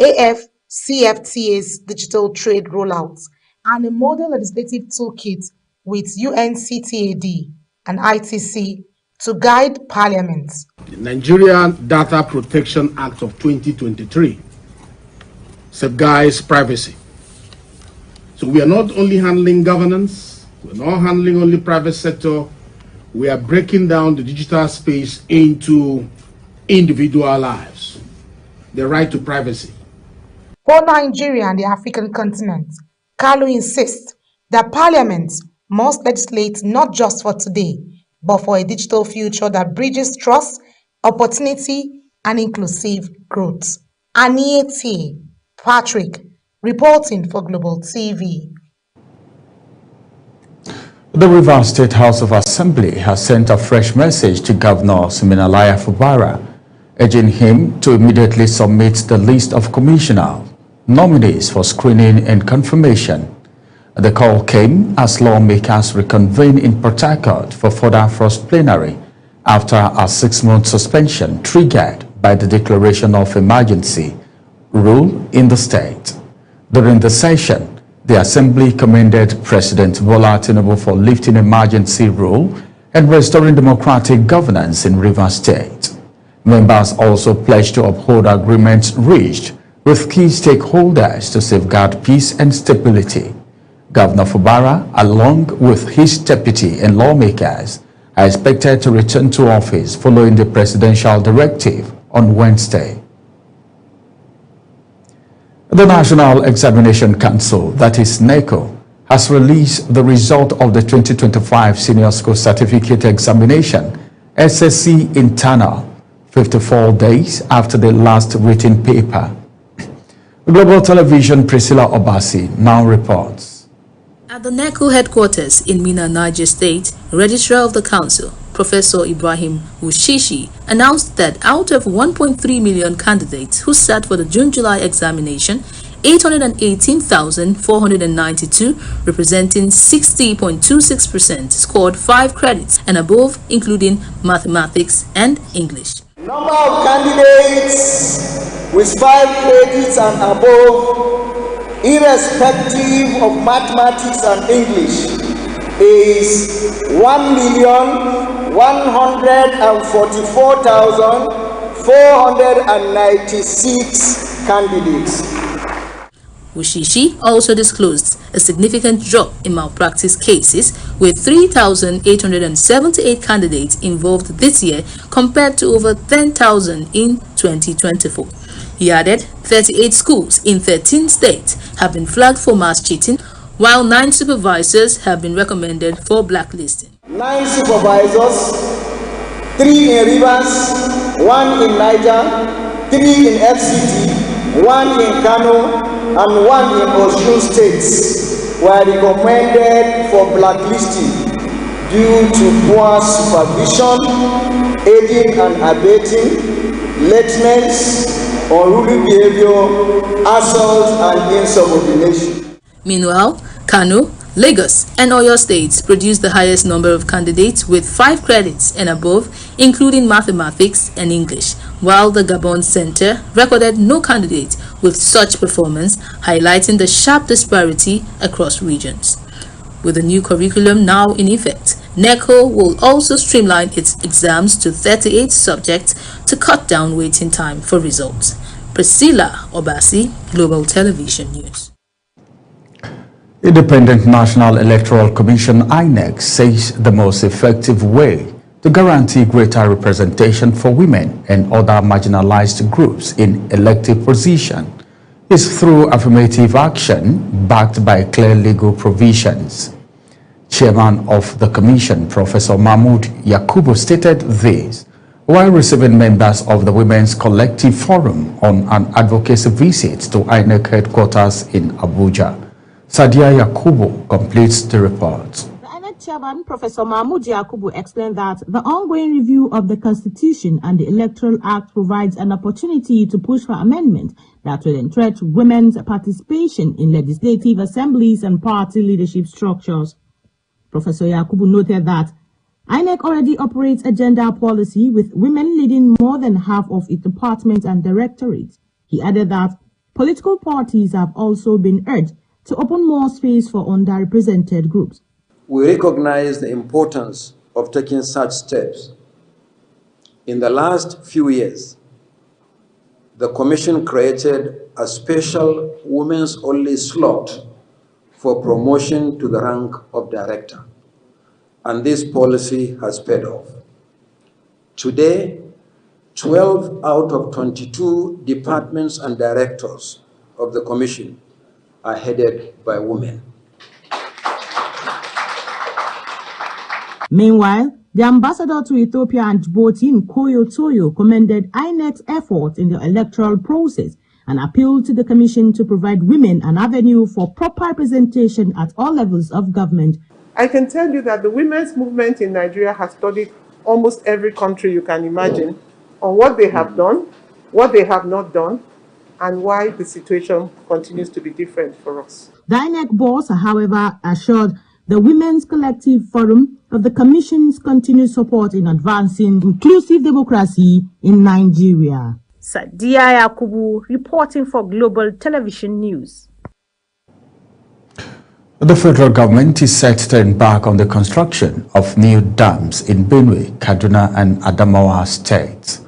AfCFTA's digital trade rollout, and a model legislative toolkit with UNCTAD and ITC to guide Parliament. The Nigerian Data Protection Act of 2023 safeguards privacy. So we are not only handling governance, we're not handling only private sector, we are breaking down the digital space into individual lives, the right to privacy. For Nigeria and the African continent, Kalu insists that Parliament must legislate not just for today, but for a digital future that bridges trust, opportunity, and inclusive growth. Anieti Patrick, reporting for Global TV. The Rivers State House of Assembly has sent a fresh message to Governor Siminalaya Fubara, urging him to immediately submit the list of commissioner nominees for screening and confirmation. The call came as lawmakers reconvened in Port Harcourt for further first plenary after a 6-month suspension triggered by the declaration of emergency rule in the state. During the session, the Assembly commended President Bola Tinubu for lifting emergency rule and restoring democratic governance in Rivers State. Members also pledged to uphold agreements reached with key stakeholders to safeguard peace and stability. Governor Fubara, along with his deputy and lawmakers, are expected to return to office following the presidential directive on Wednesday. The National Examination Council, that is NECO, has released the result of the 2025 Senior School Certificate Examination, SSC Internal, 54 days after the last written paper. Global Television Priscilla Obasi now reports. At the NECO headquarters in Minna, Niger State, Registrar of the Council, Professor Ibrahim Wushishi, announced that out of 1.3 million candidates who sat for the June-July examination, 818,492, representing 60.26%, scored 5 credits and above, including mathematics and English. Number of candidates with 5 credits and above, irrespective of mathematics and English, is 1,144,496 candidates. Wushishi also disclosed a significant drop in malpractice cases, with 3,878 candidates involved this year compared to over 10,000 in 2024. He added 38 schools in 13 states have been flagged for mass cheating, while 9 supervisors have been recommended for blacklisting. 9 supervisors, 3 in Rivers, 1 in Niger, 3 in FCT, 1 in Kano, and 1 in Osun states were recommended for blacklisting due to poor supervision, aiding and abetting, lateness, unruly behavior, assault, and insubordination. Meanwhile, Kano, Lagos, and Oyo states produced the highest number of candidates with 5 credits and above, including mathematics and English, while the Gabon Center recorded no candidate with such performance, highlighting the sharp disparity across regions. With the new curriculum now in effect, NECO will also streamline its exams to 38 subjects to cut down waiting time for results. Priscilla Obasi, Global Television News. Independent National Electoral Commission (INEC) says the most effective way to guarantee greater representation for women and other marginalized groups in elective position is through affirmative action backed by clear legal provisions. Chairman of the Commission, Professor Mahmood Yakubu, stated this while receiving members of the Women's Collective Forum on an advocacy visit to INEC headquarters in Abuja. Sadia Yakubu completes the report. The INEC Chairman, Professor Mahmood Yakubu, explained that the ongoing review of the Constitution and the Electoral Act provides an opportunity to push for amendment that will entrench women's participation in legislative assemblies and party leadership structures. Professor Yakubu noted that INEC already operates a gender policy with women leading more than half of its departments and directorates. He added that Political parties have also been urged to open more space for underrepresented groups. We recognize the importance of taking such steps. In the last few years, the Commission created a special women's-only slot for promotion to the rank of director, and this policy has paid off. Today, 12 out of 22 departments and directors of the Commission are headed by women. Meanwhile, the ambassador to Ethiopia and Djibouti, Nkoyo Toyo, commended INEC's effort in the electoral process and appealed to the Commission to provide women an avenue for proper representation at all levels of government. I can tell you that the women's movement in Nigeria has studied almost every country you can imagine on what they have done, what they have not done, and why the situation continues to be different for us. The INEC boss, however, assured the Women's Collective Forum of the Commission's continued support in advancing inclusive democracy in Nigeria. Sadia Yakubu reporting for Global Television News. The federal government is set to embark on the construction of new dams in Benue, Kaduna and Adamawa states.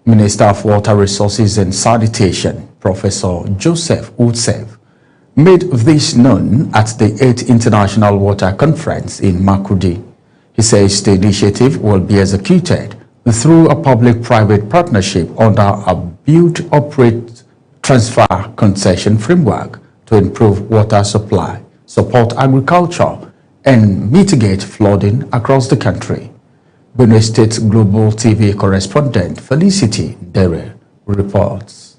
Minister of Water Resources and Sanitation, Professor Joseph Utsev, made this known at the 8th International Water Conference in Makurdi. He says the initiative will be executed through a public-private partnership under a Build, Operate, Transfer concession framework to improve water supply, support agriculture, and mitigate flooding across the country. Benue State Global TV correspondent Felicity Dere reports.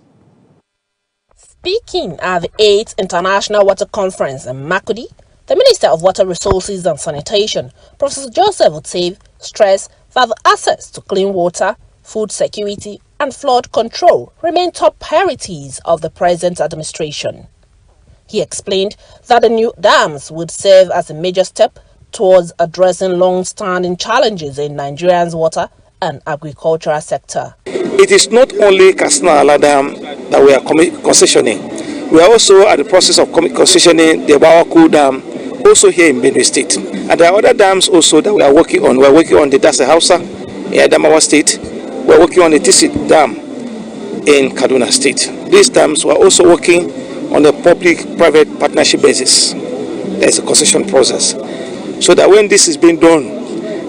Speaking at the 8th International Water Conference in Makurdi, the Minister of Water Resources and Sanitation, Professor Joseph Utsev, stressed that the access to clean water, food security, and flood control remain top priorities of the present administration. He explained that the new dams would serve as a major step towards addressing long-standing challenges in Nigeria's water and agricultural sector. It is not only Katsina Ala Dam that we are concessioning. We are also at the process of concessioning the Bawaku Dam, also here in Benue State. And there are other dams also that we are working on. We are working on the Dasa Hausa in Adamawa State. We are working on the Tisit Dam in Kaduna State. These dams we are also working on a public-private partnership basis. There is a concession process. So that when this is being done,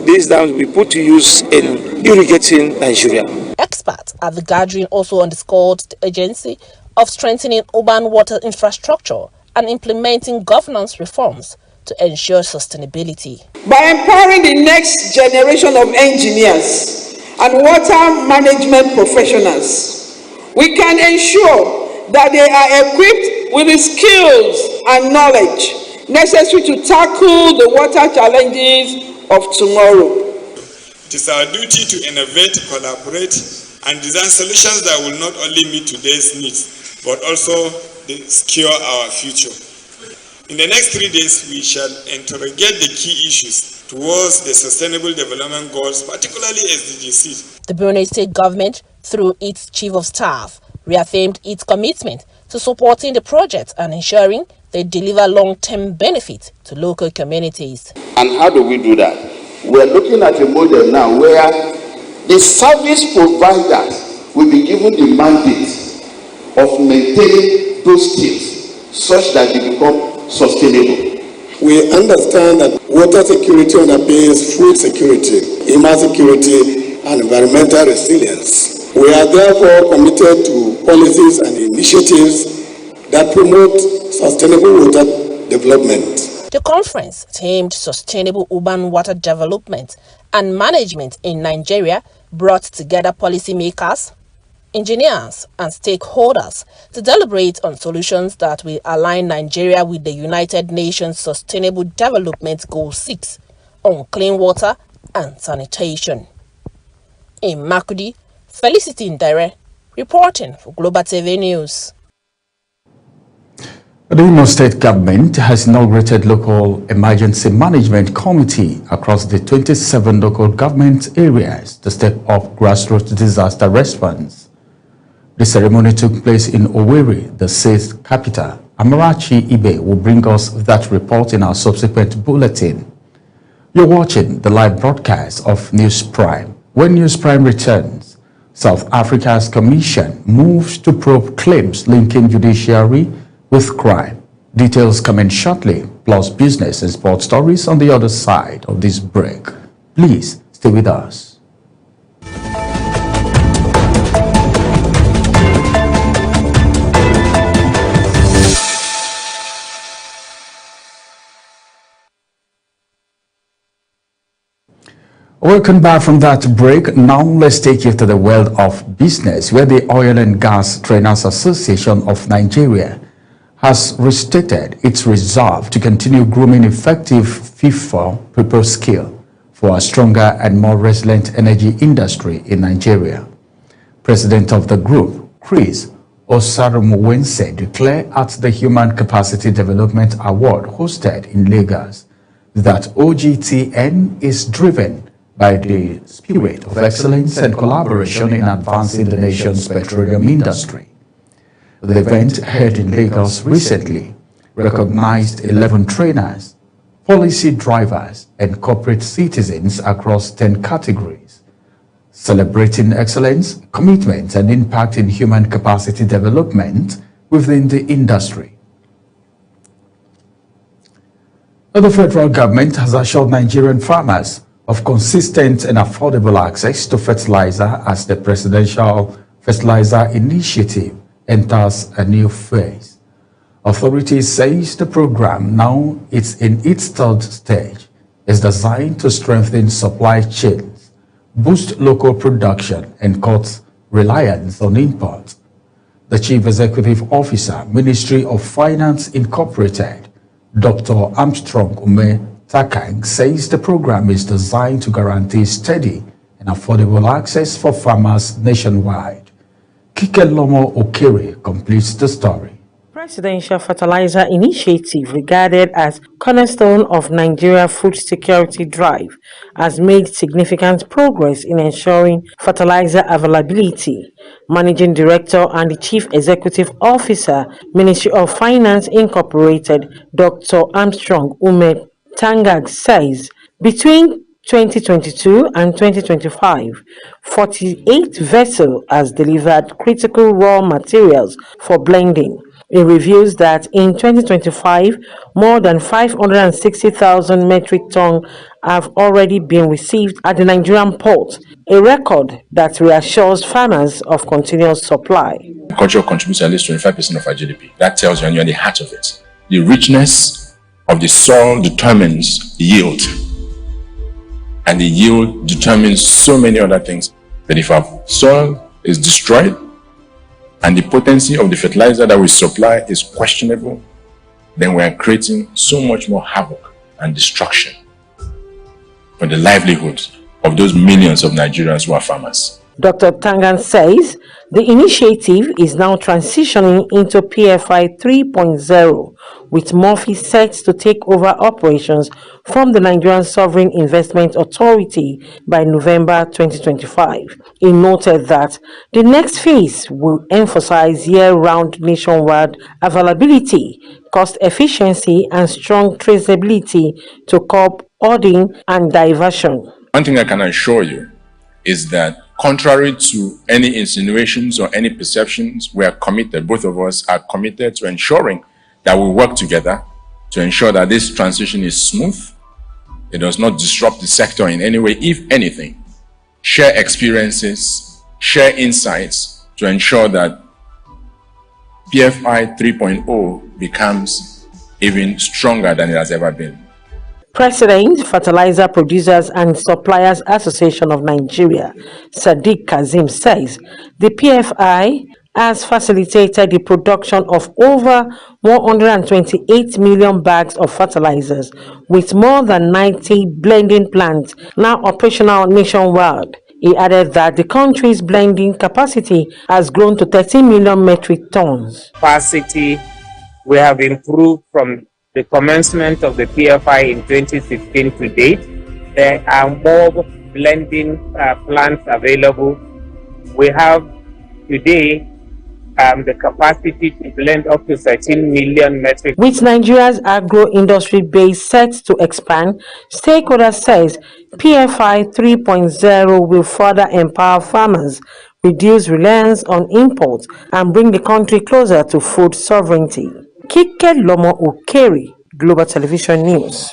these dams will be put to use in irrigating Nigeria. Experts at the gathering also underscored the urgency of strengthening urban water infrastructure and implementing governance reforms to ensure sustainability. By empowering the next generation of engineers and water management professionals, we can ensure that they are equipped with the skills and knowledge necessary to tackle the water challenges of tomorrow. It is our duty to innovate, collaborate, and design solutions that will not only meet today's needs, but also secure our future. In the next 3 days, we shall interrogate the key issues towards the Sustainable Development Goals, particularly SDG. The Benue State government, through its Chief of Staff, reaffirmed its commitment to supporting the project and ensuring they deliver long-term benefit to local communities. And how do we do that? We're looking at a model now where the service providers will be given the mandate of maintaining those skills such that they become sustainable. We understand that water security underpins food security, human security, and environmental resilience. We are therefore committed to policies and initiatives that promote sustainable water development. The conference themed Sustainable Urban Water Development and Management in Nigeria brought together policymakers, engineers, and stakeholders to deliberate on solutions that will align Nigeria with the United Nations Sustainable Development Goal 6 on clean water and sanitation. In Makurdi, Felicity Ndere reporting for Global TV News. The Imo State government has inaugurated local emergency management committee across the 27 local government areas to step up grassroots disaster response. The ceremony took place in Owerri, the state's capital. Amarachi Ibe will bring us that report in our subsequent bulletin. You're watching the live broadcast of News Prime. When News Prime returns, South Africa's commission moves to probe claims linking judiciary with crime. Details coming shortly, plus business and sports stories on the other side of this break. Please stay with us. Welcome back from that break. Now let's take you to the world of business, where the Oil and Gas Trainers Association of Nigeria has restated its resolve to continue grooming effective fit-for-purpose skill for a stronger and more resilient energy industry in Nigeria. President of the group, Chris Osarumuwense, declared at the Human Capacity Development Award hosted in Lagos that OGTN is driven by the spirit of excellence and collaboration in advancing the nation's petroleum industry. The event held in Lagos recently recognized 11 trainers, policy drivers, and corporate citizens across 10 categories, celebrating excellence, commitment, and impact in human capacity development within the industry. The federal government has assured Nigerian farmers of consistent and affordable access to fertilizer as the Presidential Fertilizer Initiative enters a new phase. Authorities say the program, now it's in its third stage, is designed to strengthen supply chains, boost local production, and cut reliance on imports. The Chief Executive Officer, Ministry of Finance Incorporated, Dr. Armstrong Ume Takang, says the program is designed to guarantee steady and affordable access for farmers nationwide. Kikelomo Okere completes the story. Presidential Fertilizer Initiative, regarded as cornerstone of Nigeria food security drive, has made significant progress in ensuring fertilizer availability. Managing Director and the Chief Executive Officer, Ministry of Finance Incorporated, Dr. Armstrong Ume Tangag, says between 2022 and 2025, 48 vessels has delivered critical raw materials for blending. It reveals that in 2025, more than 560,000 metric tons have already been received at the Nigerian port, a record that reassures farmers of continuous supply. Agriculture contributes at least 25% of our GDP. That tells you, and you're at the heart of it. The richness of the soil determines yield, and the yield determines so many other things. That if our soil is destroyed and the potency of the fertilizer that we supply is questionable, then we are creating so much more havoc and destruction for the livelihoods of those millions of Nigerians who are farmers. Dr. Tangan says the initiative is now transitioning into PFI 3.0, with Murphy set to take over operations from the Nigerian Sovereign Investment Authority by November 2025. He noted that the next phase will emphasize year-round nationwide availability, cost efficiency, and strong traceability to curb hoarding and diversion. One thing I can assure you is that contrary to any insinuations or any perceptions, we are committed, both of us are committed to ensuring that we work together to ensure that this transition is smooth. It does not disrupt the sector in any way. If anything, share experiences, share insights to ensure that PFI 3.0 becomes even stronger than it has ever been. President, Fertilizer Producers and Suppliers Association of Nigeria, Sadiq Kazim, says the PFI has facilitated the production of over 128 million bags of fertilizers, with more than 90 blending plants now operational nationwide. He added that the country's blending capacity has grown to 13 million metric tons. Capacity we have improved from the commencement of the PFI in 2016 to date. There are more blending plants available. We have today the capacity to blend up to 13 million metric. With Nigeria's agro-industry base set to expand, stakeholders says PFI 3.0 will further empower farmers, reduce reliance on imports, and bring the country closer to food sovereignty. Kike Lomo Okeri, Global Television News.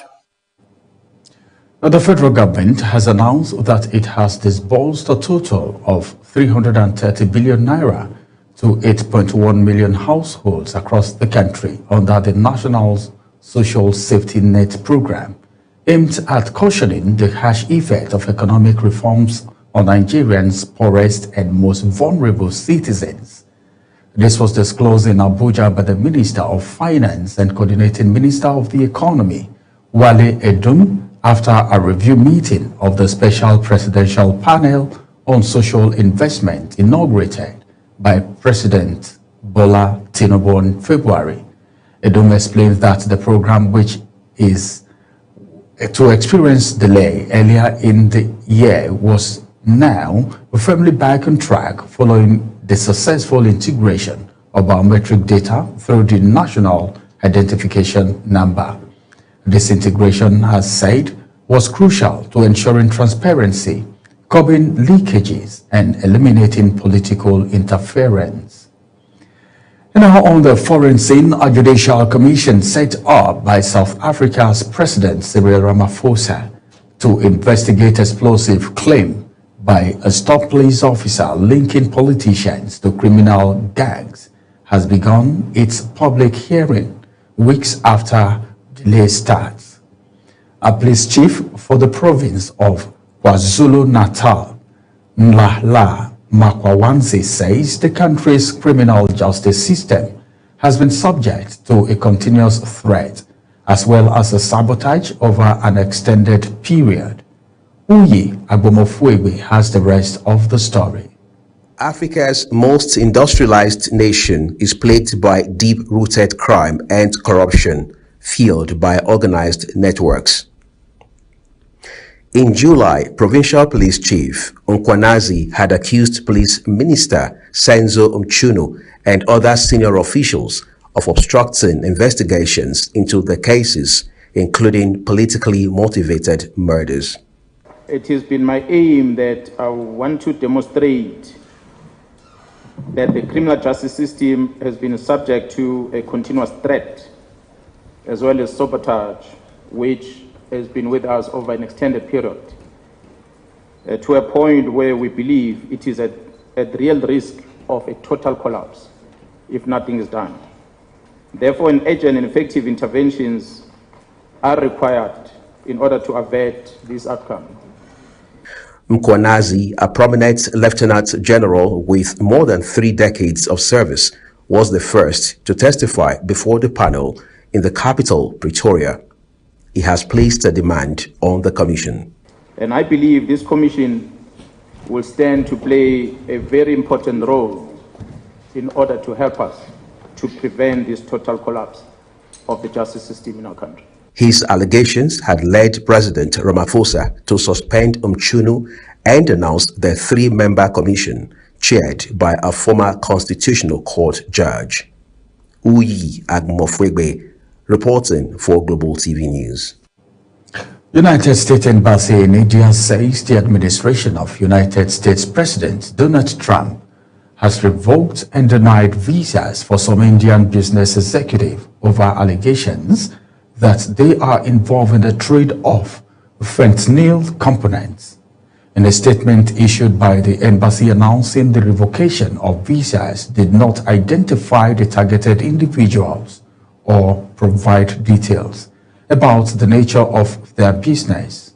The federal government has announced that it has disbursed a total of 330 billion naira to 8.1 million households across the country under the National Social Safety Net program, aimed at cushioning the harsh effect of economic reforms on Nigerians' poorest and most vulnerable citizens. This was disclosed in Abuja by the Minister of Finance and Coordinating Minister of the Economy, Wale Edun, after a review meeting of the Special Presidential Panel on Social Investment inaugurated by President Bola Tinubu in February. Edun explains that the program, which is to experience delay earlier in the year, was now firmly back on track following the successful integration of biometric data through the National Identification Number. This integration, as said, was crucial to ensuring transparency, curbing leakages, and eliminating political interference. Now, on the foreign scene, a judicial commission set up by South Africa's President Cyril Ramaphosa to investigate explosive claim by a top police officer linking politicians to criminal gangs has begun its public hearing weeks after delay starts. A police chief for the province of KwaZulu-Natal, Nlala Makwawanzi, says the country's criminal justice system has been subject to a continuous threat as well as a sabotage over an extended period. Uyi Agbomofuegbe has the rest of the story. Africa's most industrialized nation is plagued by deep-rooted crime and corruption, fueled by organized networks. In July, Provincial Police Chief Nkwanazi had accused Police Minister Senzo Mchunu and other senior officials of obstructing investigations into the cases, including politically motivated murders. It has been my aim that I want to demonstrate that the criminal justice system has been subject to a continuous threat as well as sabotage, which has been with us over an extended period, to a point where we believe it is at real risk of a total collapse if nothing is done. Therefore, an urgent and effective interventions are required in order to avert this outcome. Mkwanazi, a prominent lieutenant general with more than 3 decades of service, was the first to testify before the panel in the capital, Pretoria. He has placed a demand on the commission. And I believe this commission will stand to play a very important role in order to help us to prevent this total collapse of the justice system in our country. His allegations had led President Ramaphosa to suspend Mchunu and announce the 3-member commission chaired by a former Constitutional Court judge. Uyi Agbomofuegbe, reporting for Global TV News. United States Embassy in India says the administration of United States President Donald Trump has revoked and denied visas for some Indian business executives over allegations that they are involved in the trade of fentanyl components. In a statement issued by the embassy announcing the revocation of visas did not identify the targeted individuals or provide details about the nature of their business.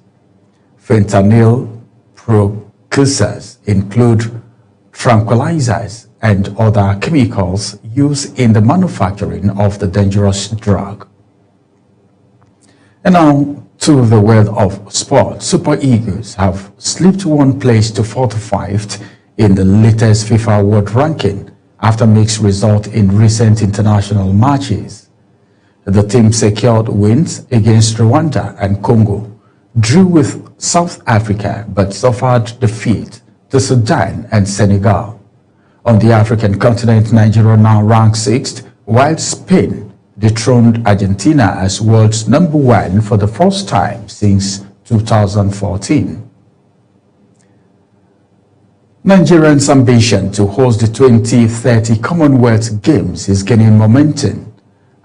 Fentanyl precursors include tranquilizers and other chemicals used in the manufacturing of the dangerous drug. And now to the world of sport. Super Eagles have slipped 1 place to 45th in the latest FIFA World Ranking after mixed result in recent international matches. The team secured wins against Rwanda and Congo, drew with South Africa but suffered defeat to Sudan and Senegal. On the African continent, Nigeria now ranks 6th, while Spain dethroned Argentina as world's #1 for the first time since 2014. Nigerians' ambition to host the 2030 Commonwealth Games is gaining momentum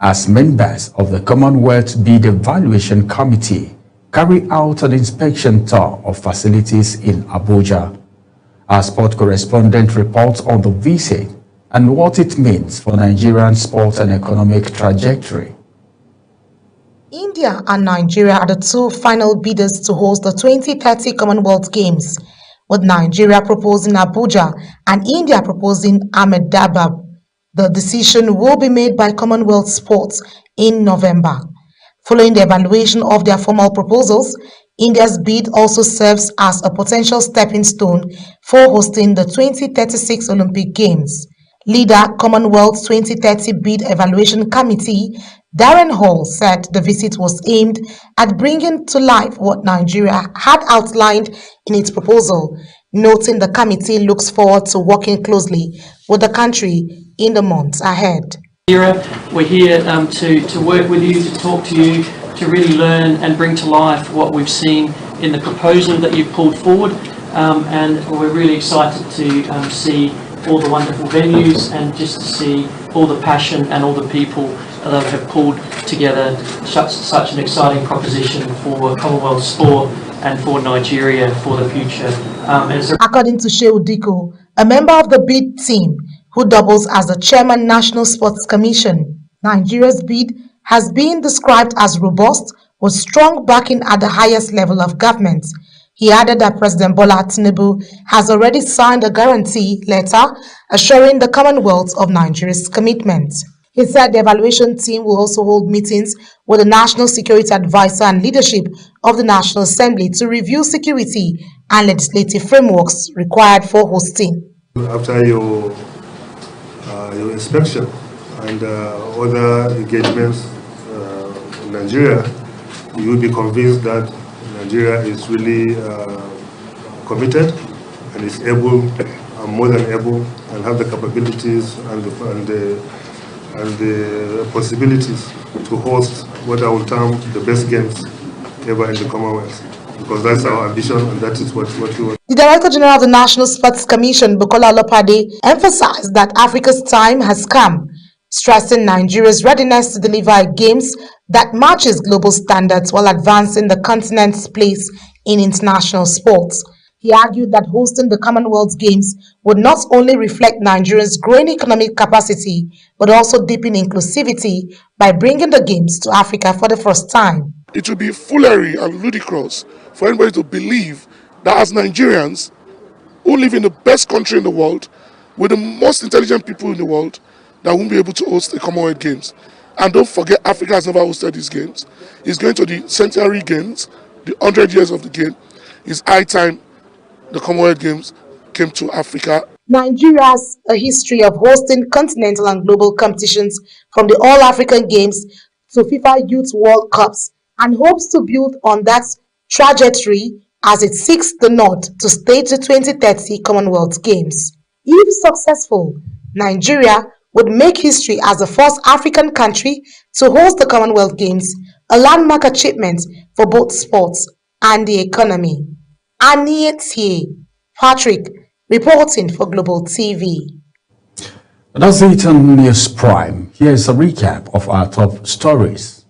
as members of the Commonwealth Bid Evaluation Committee carry out an inspection tour of facilities in Abuja. Our sport correspondent reports on the visit and what it means for Nigerian sport and economic trajectory. India and Nigeria are the two final bidders to host the 2030 Commonwealth Games, with Nigeria proposing Abuja and India proposing Ahmedabad. The decision will be made by Commonwealth Sports in November. Following the evaluation of their formal proposals, India's bid also serves as a potential stepping stone for hosting the 2036 Olympic Games. Leader Commonwealth 2030 Bid Evaluation Committee Darren Hall said the visit was aimed at bringing to life what Nigeria had outlined in its proposal, noting the committee looks forward to working closely with the country in the months ahead. We're here to work with you, to talk to you, to really learn and bring to life what we've seen in the proposal that you've pulled forward, and we're really excited to see all the wonderful venues and just to see all the passion and all the people that have pulled together such an exciting proposition for Commonwealth sport and for Nigeria for the future. According to Shehu Diko, a member of the bid team who doubles as the chairman National Sports Commission, Nigeria's bid has been described as robust with strong backing at the highest level of government. He added that President Bola Tinubu has already signed a guarantee letter assuring the Commonwealth of Nigeria's commitment. He said the evaluation team will also hold meetings with the National Security Advisor and leadership of the National Assembly to review security and legislative frameworks required for hosting. After your inspection and other engagements in Nigeria, you will be convinced that Nigeria is really committed and is able, and more than able, and have the capabilities and the possibilities to host what I will term the best games ever in the Commonwealth. Because that's our ambition and that is what we want. The Director General of the National Sports Commission, Bukola Olopade, emphasized that Africa's time has come, stressing Nigeria's readiness to deliver a games that matches global standards while advancing the continent's place in international sports. He argued that hosting the Commonwealth Games would not only reflect Nigeria's growing economic capacity, but also deepen inclusivity by bringing the Games to Africa for the first time. It would be foolery and ludicrous for anybody to believe that as Nigerians who live in the best country in the world, with the most intelligent people in the world, that won't be able to host the Commonwealth Games. And don't forget, Africa has never hosted these games. It's going to the Centenary Games, the 100 years of the game. It's high time the Commonwealth Games came to Africa. Nigeria has a history of hosting continental and global competitions, from the All-African Games to FIFA Youth World Cups, and hopes to build on that trajectory as it seeks the nod to stage the 2030 Commonwealth Games. If successful, Nigeria would make history as the first African country to host the Commonwealth Games, a landmark achievement for both sports and the economy. Aniette Patrick, reporting for Global TV. That's it on News Prime. Here's a recap of our top stories.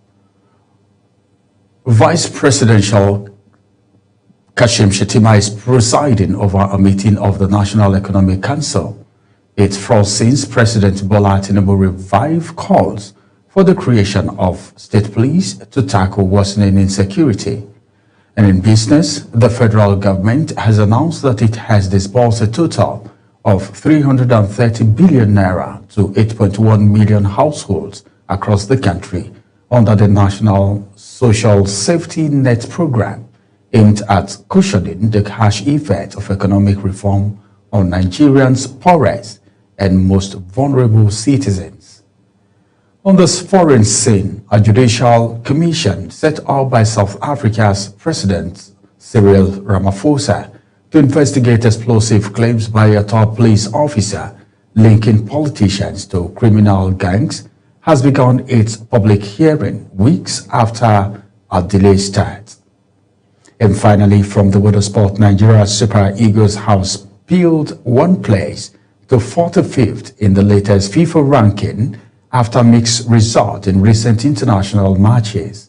Vice Presidential Kashim Shettima is presiding over a meeting of the National Economic Council. It's first since President Bola Tinubu revived calls for the creation of state police to tackle worsening insecurity. And in business, the federal government has announced that it has disbursed a total of 330 billion naira to 8.1 million households across the country under the National Social Safety Net Program, aimed at cushioning the harsh effect of economic reform on Nigerians' poorest and most vulnerable citizens. On this foreign scene, a judicial commission set up by South Africa's President Cyril Ramaphosa to investigate explosive claims by a top police officer linking politicians to criminal gangs, has begun its public hearing weeks after a delayed start. And finally, from the World of Sport, Nigeria Super Eagles have peeled one place to 45th in the latest FIFA ranking after mixed result in recent international matches.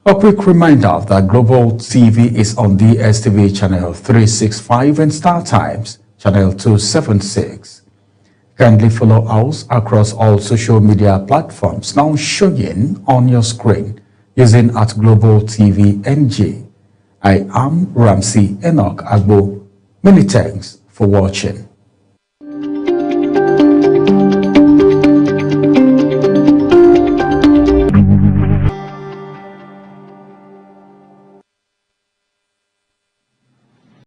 A quick reminder that Global TV is on DSTV channel 365 and Star Times channel 276. Kindly follow us across all social media platforms now showing on your screen using @Global TV NG. I am Ramsey Enoch Agbo. Many thanks for watching.